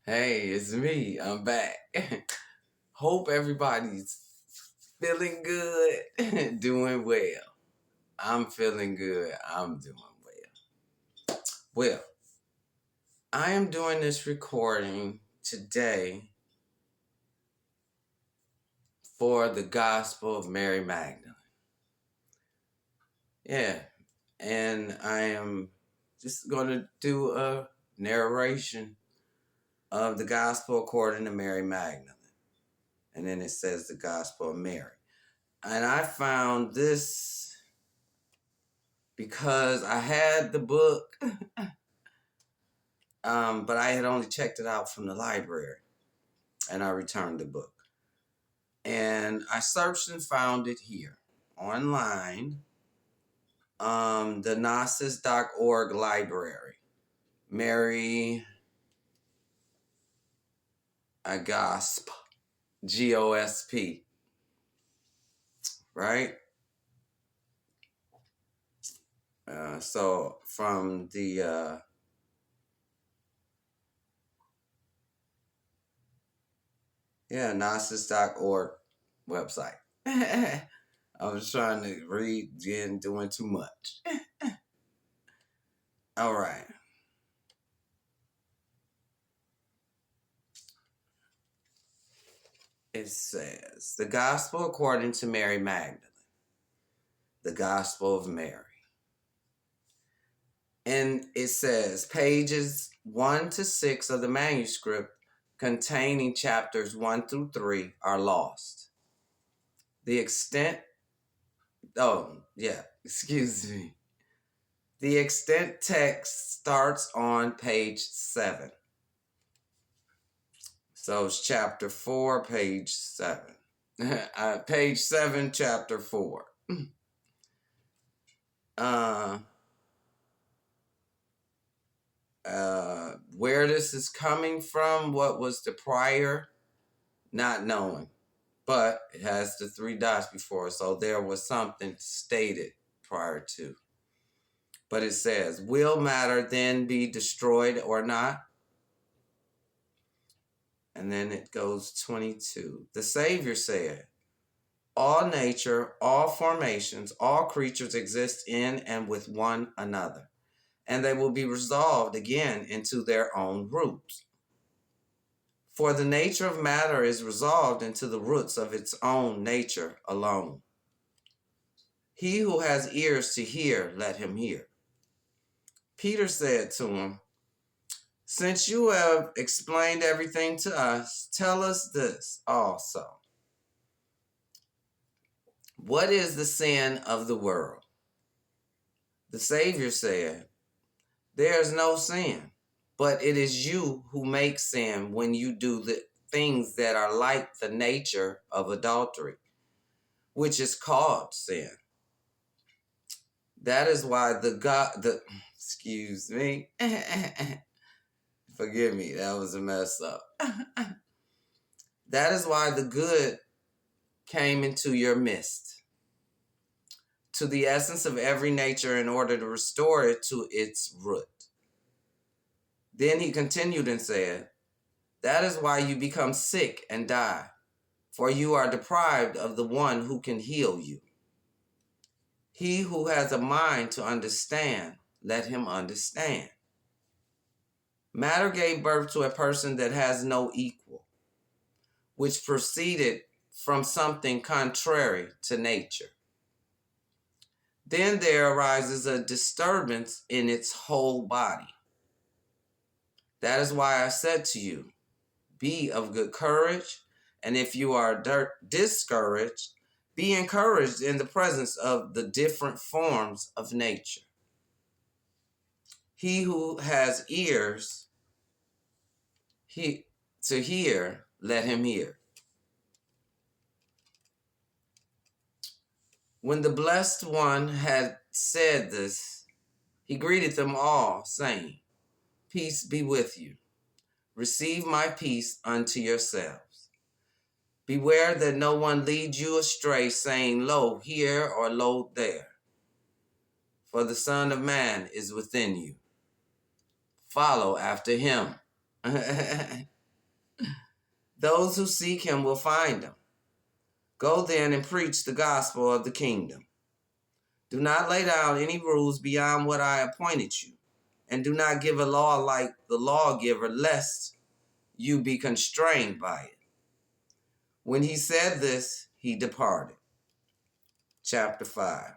Hey, it's me. I'm back. Hope everybody's feeling good, doing well. I'm feeling good. I'm doing well. Well, I am doing this recording today for the Gospel of Mary Magdalene. Yeah, and I am just going to do a narration of the Gospel according to Mary Magdalene. And then it says the Gospel of Mary. And I found this because I had the book, but I had only checked it out from the library, and I returned the book. And I searched and found it here online, the gnosis.org library. Mary Gosp, Gosp, right? So from the gnosis.org website. I was trying to read and doing too much. All right. It says, the Gospel according to Mary Magdalene, the Gospel of Mary. And it says, pages 1 to 6 of the manuscript containing chapters 1 through 3 are lost. The extant text starts on page 7. So it's chapter 4, page 7. Page 7, chapter 4. Where this is coming from, what was the prior, not knowing. But it has the 3 dots before, so there was something stated prior to. But it says, will matter then be destroyed or not? And then it goes 22. The Savior said, all nature, all formations, all creatures exist in and with one another, and they will be resolved again into their own roots. For the nature of matter is resolved into the roots of its own nature alone. He who has ears to hear, let him hear. Peter said to him, since you have explained everything to us, tell us this also. What is the sin of the world? The Savior said, there is no sin, but it is you who make sin when you do the things that are like the nature of adultery, which is called sin. That is why excuse me. Forgive me, that was a mess up. That is why the good came into your midst, to the essence of every nature in order to restore it to its root. Then he continued and said, that is why you become sick and die, for you are deprived of the one who can heal you. He who has a mind to understand, let him understand. Matter gave birth to a person that has no equal, which proceeded from something contrary to nature. Then there arises a disturbance in its whole body. That is why I said to you, be of good courage, and if you are discouraged, be encouraged in the presence of the different forms of nature. He who has ears to hear, let him hear. When the Blessed One had said this, he greeted them all, saying, peace be with you. Receive my peace unto yourselves. Beware that no one leads you astray, saying, lo here or lo there. For the Son of Man is within you. Follow after him. Those who seek him will find him. Go then and preach the gospel of the kingdom. Do not lay down any rules beyond what I appointed you, and do not give a law like the lawgiver, lest you be constrained by it. When he said this, he departed. Chapter 5.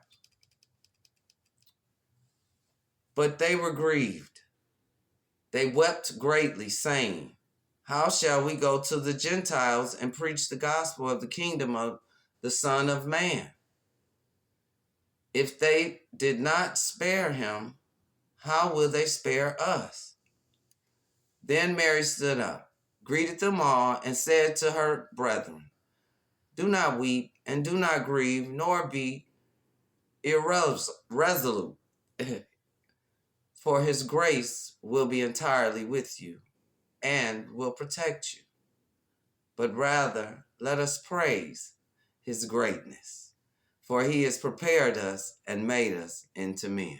But they were grieved. They wept greatly, saying, how shall we go to the Gentiles and preach the gospel of the kingdom of the Son of Man? If they did not spare him, how will they spare us? Then Mary stood up, greeted them all, and said to her brethren, do not weep and do not grieve, nor be irresolute, for his grace will be entirely with you and will protect you. But rather, let us praise his greatness, for he has prepared us and made us into men.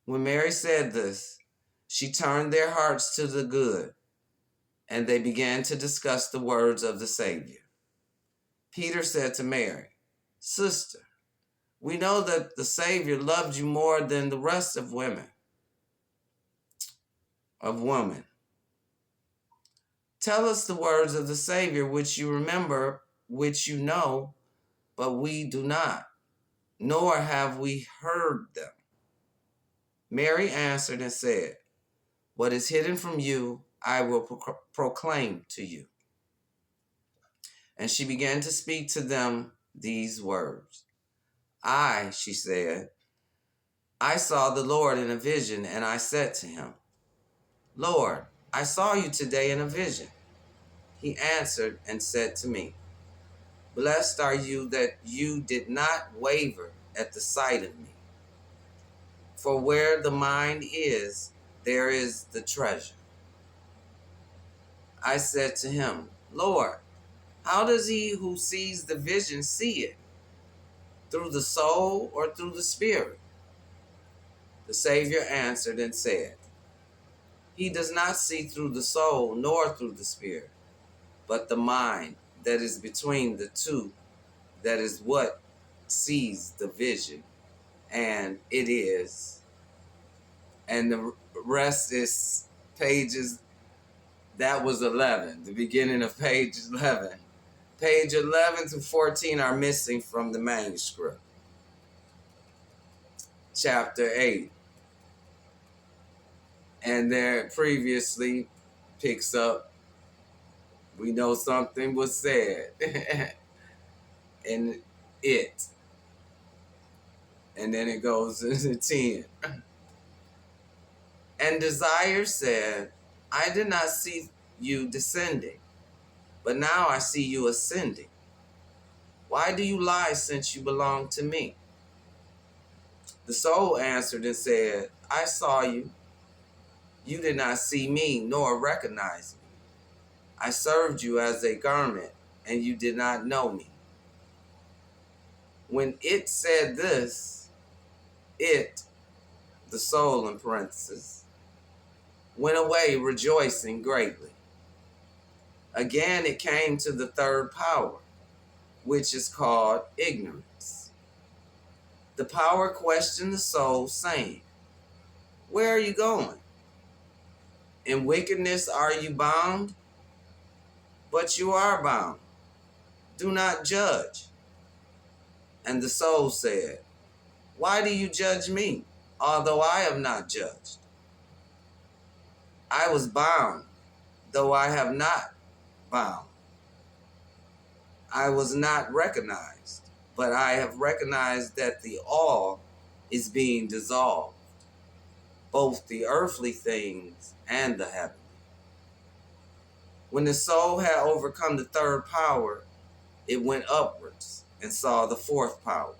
When Mary said this, she turned their hearts to the good, and they began to discuss the words of the Savior. Peter said to Mary, sister, we know that the Savior loved you more than the rest of women. Tell us the words of the Savior which you remember, which you know, but we do not, nor have we heard them. Mary answered and said, what is hidden from you, I will proclaim to you. And she began to speak to them these words. She said, I saw the Lord in a vision, and I said to him, Lord, I saw you today in a vision. He answered and said to me, blessed are you that you did not waver at the sight of me. For where the mind is, there is the treasure. I said to him, Lord, how does he who sees the vision see it? Through the soul or through the spirit? The Savior answered and said, he does not see through the soul nor through the spirit, but the mind that is between the two, that is what sees the vision. And it is. And the rest is pages. That was 11, the beginning of page 11. Page 11 to 14 are missing from the manuscript. Chapter 8. And there previously picks up, we know something was said in it. And then it goes into 10. And Desire said, I did not see you descending, but now I see you ascending. Why do you lie since you belong to me? The soul answered and said, I saw you. You did not see me nor recognize me. I served you as a garment, and you did not know me. When it said this, it, the soul in parentheses, went away rejoicing greatly. Again it came to the third power, which is called ignorance. The power questioned the soul, saying, where are you going? In wickedness are you bound? But you are bound. Do not judge. And the soul said, why do you judge me, although I have not judged? I was bound, though I have not bound. I was not recognized, but I have recognized that the all is being dissolved, both the earthly things and the heavenly. When the soul had overcome the third power, it went upwards and saw the fourth power,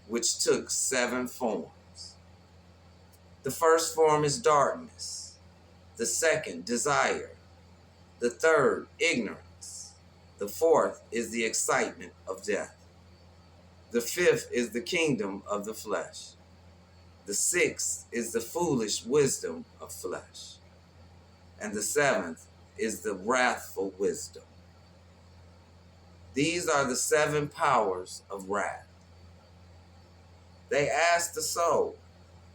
which took 7 forms. The first form is darkness, the second, desire, the third, ignorance, the fourth is the excitement of death, the fifth is the kingdom of the flesh, the sixth is the foolish wisdom of flesh. and the seventh is the wrathful wisdom. These are the seven powers of wrath. They ask the soul,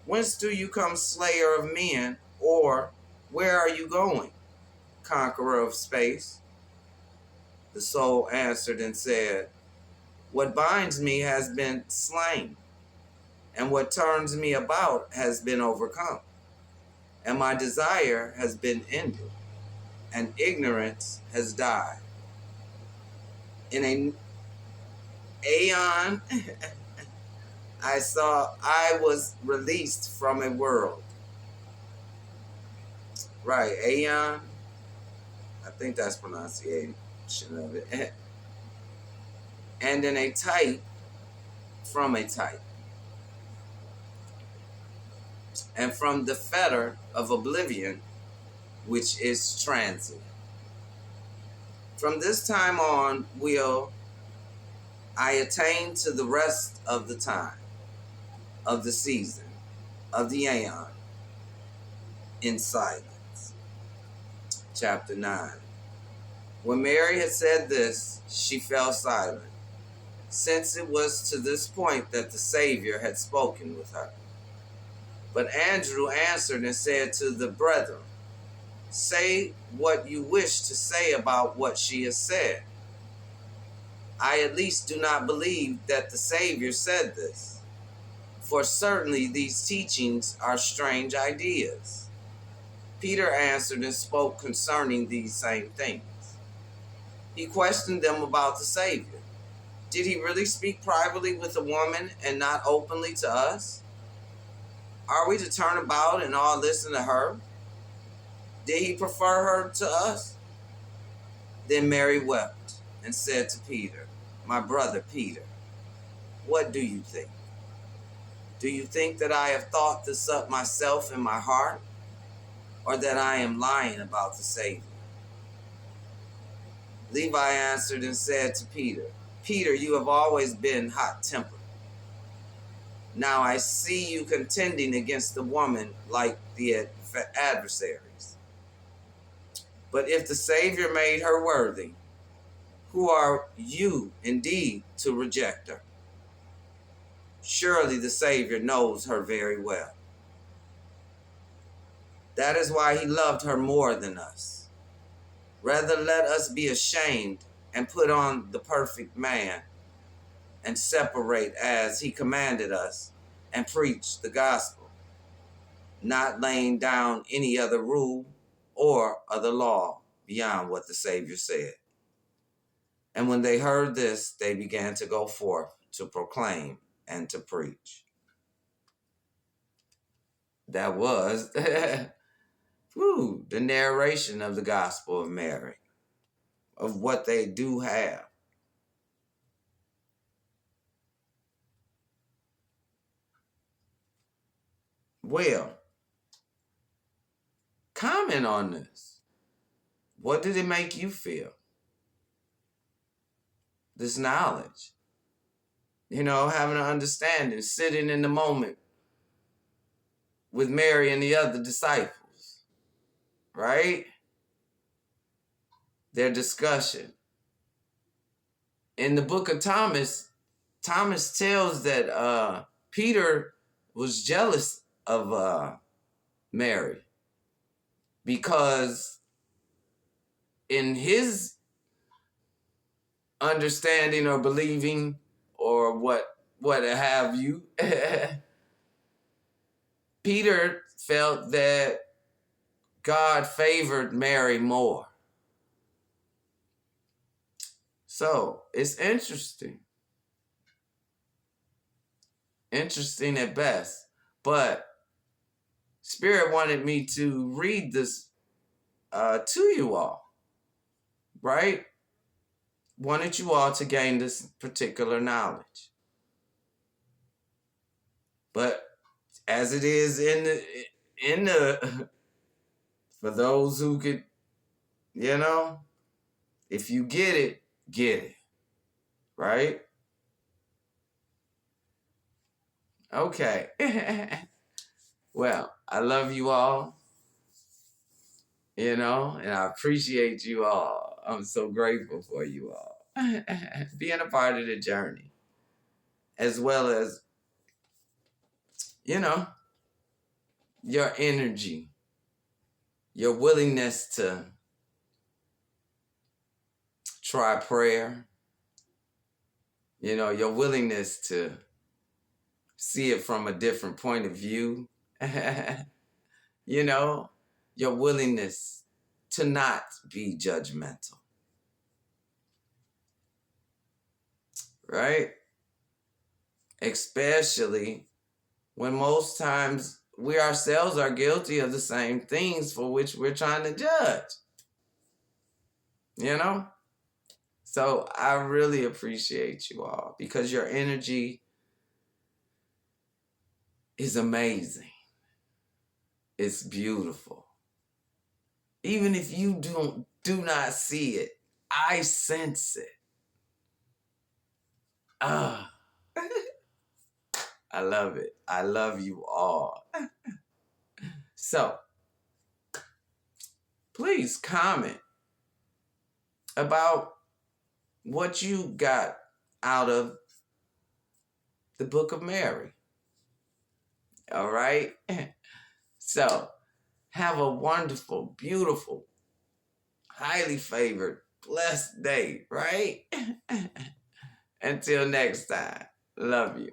whence do you come, slayer of men? Or where are you going, conqueror of space? The soul answered and said, what binds me has been slain, and what turns me about has been overcome, and my desire has been ended, and ignorance has died. In an aeon, I was released from a world. Right, aeon. I think that's pronunciation of it. And in a type, from a type. And from the fetter of oblivion, which is transit. From this time on will I attain to the rest of the time, of the season, of the aeon, in silence. Chapter 9. When Mary had said this, she fell silent, since it was to this point that the Savior had spoken with her. But Andrew answered and said to the brethren, say what you wish to say about what she has said. I at least do not believe that the Savior said this, for certainly these teachings are strange ideas. Peter answered and spoke concerning these same things. He questioned them about the Savior. Did he really speak privately with a woman and not openly to us? Are we to turn about and all listen to her? Did he prefer her to us? Then Mary wept and said to Peter, my brother Peter, what do you think? Do you think that I have thought this up myself in my heart, or that I am lying about the Savior? Levi answered and said to Peter, Peter, you have always been hot-tempered. Now I see you contending against the woman like the adversaries. But if the Savior made her worthy, who are you indeed to reject her? Surely the Savior knows her very well. That is why he loved her more than us. Rather let us be ashamed and put on the perfect man and separate as he commanded us and preach the gospel, not laying down any other rule or other law beyond what the Savior said. And when they heard this, they began to go forth to proclaim and to preach. That was the narration of the Gospel of Mary, of what they do have. Well, comment on this. What did it make you feel? This knowledge. Having an understanding, sitting in the moment with Mary and the other disciples, right? Their discussion. In the book of Thomas tells that Peter was jealous of Mary because in his understanding or believing or what have you, Peter felt that God favored Mary more. So it's interesting. Interesting at best. But Spirit wanted me to read this to you all, right? Wanted you all to gain this particular knowledge. But as it is in the for those who could, if you get it, right? Okay. Well, I love you all. you know, and I appreciate you all. I'm so grateful for you all being a part of the journey, as well as, you know, your energy, your willingness to try prayer, you know, your willingness to see it from a different point of view, you know, your willingness to not be judgmental, right? Especially when most times we ourselves are guilty of the same things for which we're trying to judge, you know? So I really appreciate you all because your energy is amazing. It's beautiful. Even if you do not see it, I sense it. Ah, I love it. I love you all. So please comment about what you got out of the Book of Mary. All right? So have a wonderful, beautiful, highly favored, blessed day, right? Until next time. Love you.